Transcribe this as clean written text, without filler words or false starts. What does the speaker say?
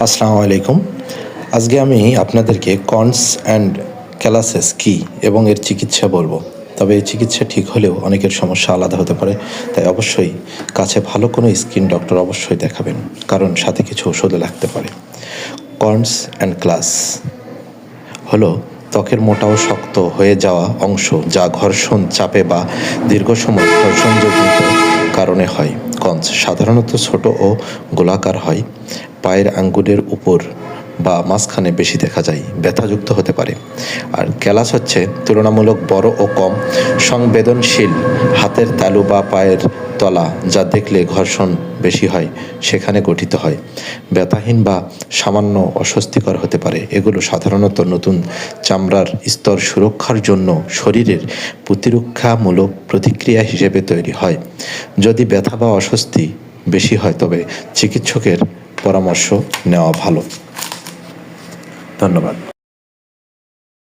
আসসালামু আলাইকুম। আজকে আমি আপনাদেরকে কর্নস অ্যান্ড ক্যালাসেস কী এবং এর চিকিৎসা বলবো। তবে এই চিকিৎসা ঠিক হলেও অনেকের সমস্যা আলাদা হতে পারে, তাই অবশ্যই কাছে ভালো কোনো স্কিন ডক্টর অবশ্যই দেখাবেন, কারণ সাথে কিছু ওষুধও লাগতে পারে। কর্নস অ্যান্ড ক্যালাস হলো ত্বকের মোটা ও শক্ত হয়ে যাওয়া অংশ, যা ঘর্ষণ, চাপে বা দীর্ঘ সময় ঘর্ষণজনিত কারণে হয়। কর্নস সাধারণত ছোট ও গোলাকার হয়, পায়ের আঙ্গুলের উপর বা মাঝখানে বেশি দেখা যায়, ব্যথাযুক্ত হতে পারে। আর ক্যালাস হচ্ছে তুলনামূলক বড় ও কম সংবেদনশীল, হাতের তালু বা পায়ের তলা, যা দেখলে ঘর্ষণ বেশি হয় সেখানে গঠিত হয়। ব্যথাহীন বা সামান্য অস্বস্তিকর হতে পারে। এগুলো সাধারণত নতুন চামড়ার স্তর সুরক্ষার জন্য শরীরের প্রতিরক্ষামূলক প্রতিক্রিয়া হিসেবে তৈরি হয়। যদি ব্যথা বা অস্বস্তি বেশি হয় তবে চিকিৎসকের পরামর্শ নেওয়া ভালো। ধন্যবাদ।